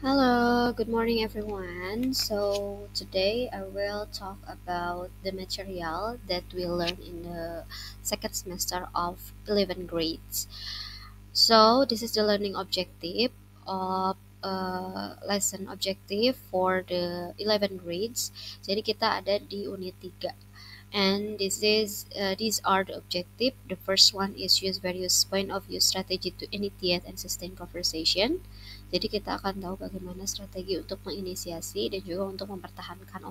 Hello, good morning everyone. So today I will talk about the material that we learn in the second semester of 11 grades. So this is the learning objective of lesson objective for the 11 grades. Jadi kita ada di unit 3. And these are the objective. The first one is use various point of view strategy to initiate and sustain conversation. Jadi kita akan tahu bagaimana strategi untuk menginisiasi dan juga untuk mempertahankan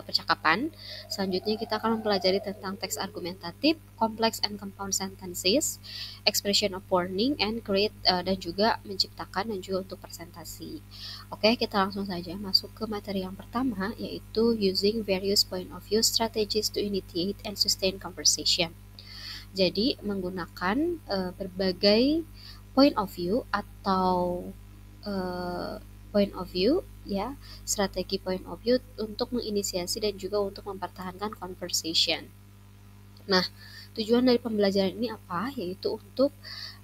percakapan. Selanjutnya kita akan mempelajari tentang teks argumentatif, complex and compound sentences, expression of warning, and create dan juga menciptakan dan juga untuk presentasi. Oke, kita langsung saja masuk ke materi yang pertama, yaitu using various point of view strategies to initiate and sustain conversation. Jadi menggunakan berbagai point of view atau point of view ya, strategi point of view untuk menginisiasi dan juga untuk mempertahankan conversation. Nah, tujuan dari pembelajaran ini apa? Yaitu untuk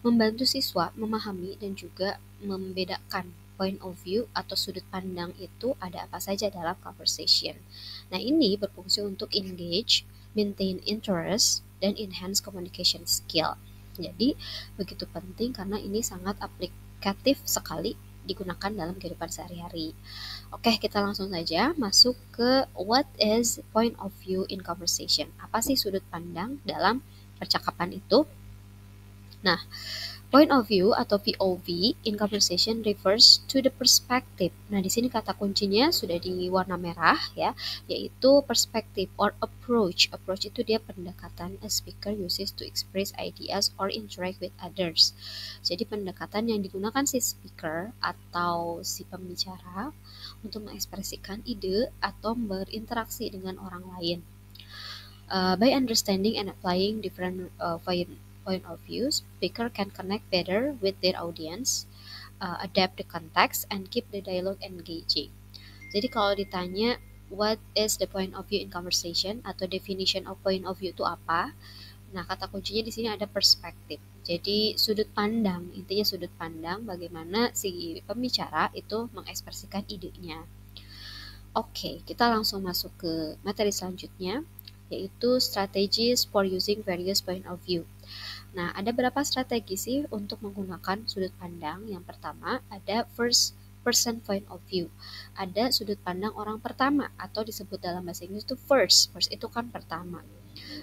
membantu siswa memahami dan juga membedakan point of view atau sudut pandang itu ada apa saja dalam conversation. Nah, ini berfungsi untuk engage, maintain interest, dan enhance communication skill. Jadi, begitu penting karena ini sangat aplikatif sekali digunakan dalam kehidupan sehari-hari. Oke, kita langsung saja masuk ke what is point of view in conversation. Apa sih sudut pandang dalam percakapan itu? Nah, point of view atau POV in conversation refers to the perspective. Nah, di sini kata kuncinya sudah di warna merah ya, yaitu perspective or approach. Approach itu dia pendekatan a speaker uses to express ideas or interact with others. Jadi pendekatan yang digunakan si speaker atau si pembicara untuk mengekspresikan ide atau berinteraksi dengan orang lain. By understanding and applying different point of views, speaker can connect better with their audience, adapt the context, and keep the dialogue engaging. Jadi kalau ditanya what is the point of view in conversation atau definition of point of view itu apa? Nah, kata kuncinya di sini ada perspektif. Jadi sudut pandang, intinya sudut pandang bagaimana si pembicara itu mengekspresikan idenya. Oke, kita langsung masuk ke materi selanjutnya, yaitu strategies for using various point of view. Nah, ada berapa strategi sih untuk menggunakan sudut pandang? Yang pertama, ada first person point of view. Ada sudut pandang orang pertama, atau disebut dalam bahasa Inggris itu first. First itu kan pertama.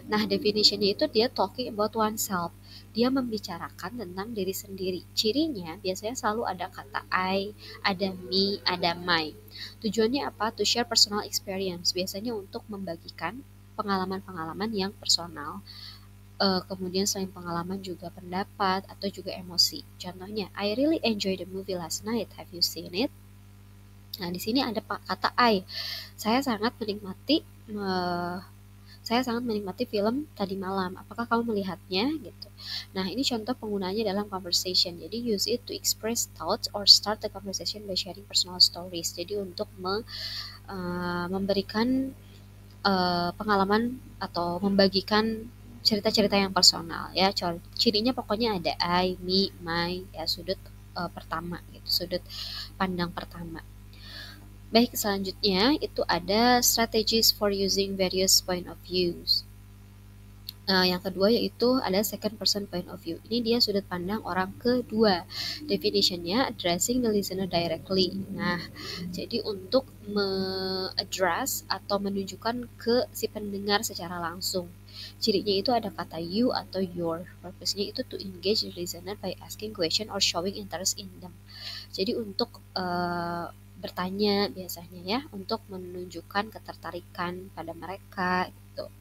Nah, definitionnya itu dia talking about oneself. Dia membicarakan tentang diri sendiri. Cirinya biasanya selalu ada kata I, ada me, ada my. Tujuannya apa? To share personal experience. Biasanya untuk membagikan pengalaman-pengalaman yang personal. Kemudian selain pengalaman juga pendapat atau juga emosi. Contohnya, I really enjoy the movie last night. Have you seen it? Nah, di sini ada kata I. Saya sangat menikmati saya sangat menikmati film tadi malam. Apakah kamu melihatnya? Gitu. Nah, ini contoh penggunaannya dalam conversation. Jadi use it to express thoughts or start the conversation by sharing personal stories. Jadi untuk memberikan pengalaman atau membagikan cerita-cerita yang personal ya. Cirinya pokoknya ada I, me, my ya, sudut pertama gitu, sudut pandang pertama. Baik, selanjutnya itu ada strategies for using various point of views. Yang kedua yaitu ada second person point of view. Ini dia sudut pandang orang kedua. Definitionnya addressing the listener directly. Nah, jadi untuk me-address atau menunjukkan ke si pendengar secara langsung. Cirinya itu ada kata you atau your. Purpose-nya itu to engage the listener by asking question or showing interest in them. Jadi untuk bertanya biasanya ya, untuk menunjukkan ketertarikan pada mereka gitu.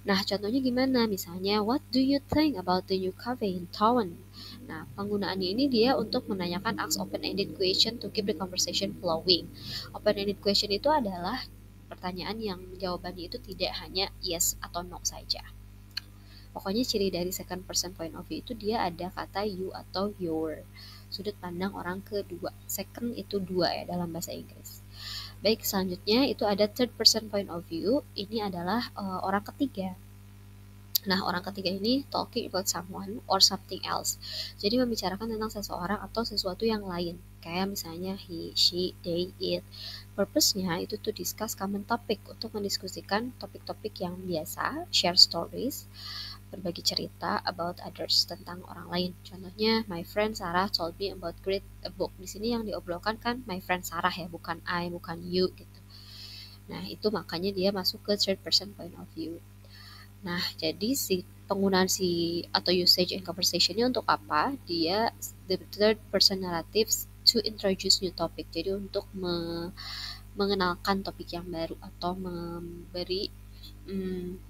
Nah, contohnya gimana? Misalnya, what do you think about the new cafe in town? Nah, penggunaannya ini dia untuk menanyakan ask open-ended question to keep the conversation flowing. Open-ended question itu adalah pertanyaan yang jawabannya itu tidak hanya yes atau no saja. Pokoknya ciri dari second person point of view itu dia ada kata you atau your. Sudut pandang orang kedua. Second itu dua ya dalam bahasa Inggris. Baik, selanjutnya itu ada third person point of view. Ini adalah orang ketiga. Nah, orang ketiga ini talking about someone or something else. Jadi membicarakan tentang seseorang atau sesuatu yang lain. Kayak misalnya he, she, they, it. Purpose-nya itu to discuss common topic, untuk mendiskusikan topik-topik yang biasa, share stories, berbagi cerita about others, tentang orang lain. Contohnya, my friend Sarah told me about great a book. Di sini yang diobrolkan kan my friend Sarah ya, bukan I, bukan you gitu. Nah, itu makanya dia masuk ke third person point of view. Nah, jadi si penggunaan si atau usage in conversation-nya untuk apa? Dia the third person narratives to introduce new topic. Jadi untuk mengenalkan topik yang baru atau memberi mm,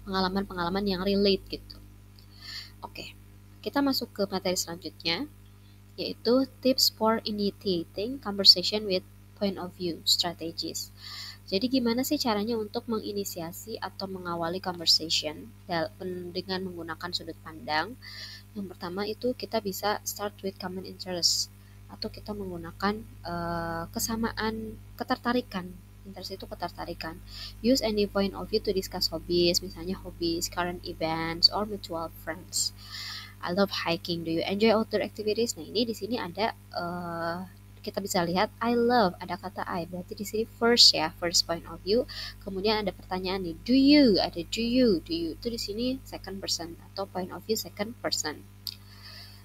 pengalaman-pengalaman yang relate gitu. Oke, kita masuk ke materi selanjutnya, yaitu tips for initiating conversation with point of view strategies. Jadi gimana sih caranya untuk menginisiasi atau mengawali conversation dengan menggunakan sudut pandang? Yang pertama itu kita bisa start with common interest, atau kita menggunakan kesamaan ketertarikan. Interest itu ketertarikan. Use any point of view to discuss hobbies, misalnya hobbies, current events, or mutual friends. I love hiking. Do you enjoy outdoor activities? Nah, ini di sini ada kita bisa lihat I love, ada kata I, berarti di sini first ya, first point of view. Kemudian ada pertanyaan nih, do you, ada do you itu di sini second person atau point of view second person.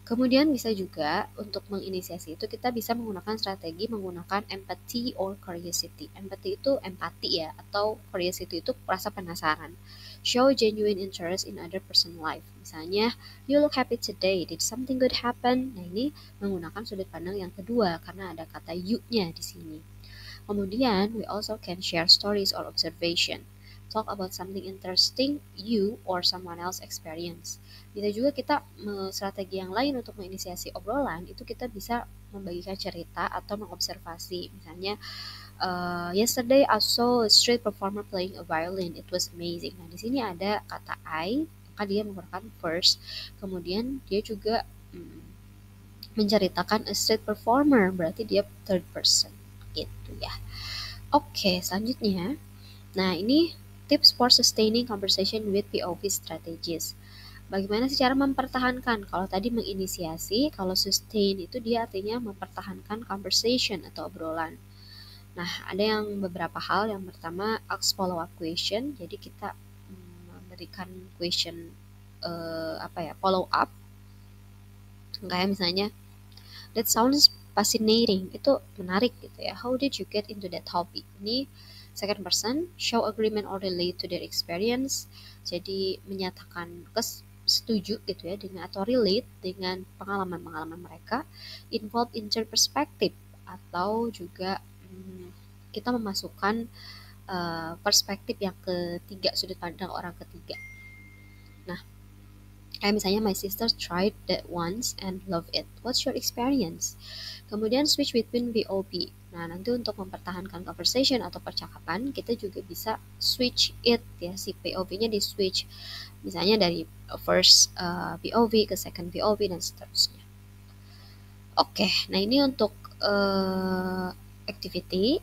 Kemudian bisa juga untuk menginisiasi itu kita bisa menggunakan strategi menggunakan empathy or curiosity. Empathy itu empati ya, atau curiosity itu rasa penasaran. Show genuine interest in other person life. Misalnya, you look happy today, did something good happen? Nah, ini menggunakan sudut pandang yang kedua karena ada kata you-nya di sini. Kemudian, we also can share stories or observation. Talk about something interesting you or someone else experience. Bisa juga kita strategi yang lain untuk menginisiasi obrolan, itu kita bisa membagikan cerita atau mengobservasi. Misalnya, yesterday I saw a street performer playing a violin. It was amazing. Nah, di sini ada kata I, maka dia menggunakan first. Kemudian dia juga menceritakan a street performer, berarti dia third person gitu ya. Oke, selanjutnya. Nah, ini tips for sustaining conversation with POV strategies. Bagaimana sih cara mempertahankan? Kalau tadi menginisiasi, kalau sustain itu dia artinya mempertahankan conversation atau obrolan. Nah, ada yang beberapa hal. Yang pertama, ask follow up question. Jadi kita memberikan question follow up. Kayak misalnya, that sounds fascinating. Itu menarik gitu ya. How did you get into that hobby? Ini second person, show agreement or relate to their experience. Jadi menyatakan setuju gitu ya dengan atau relate dengan pengalaman-pengalaman mereka. Involve in third perspective, atau juga kita memasukkan perspektif yang ketiga, sudut pandang orang ketiga. Nah, kayak misalnya my sister tried that once and loved it. What's your experience? Kemudian switch between VOP. Nah, nanti untuk mempertahankan conversation atau percakapan, kita juga bisa switch it ya, si POV-nya di switch. Misalnya dari first POV ke second POV dan seterusnya. Oke, nah ini untuk activity.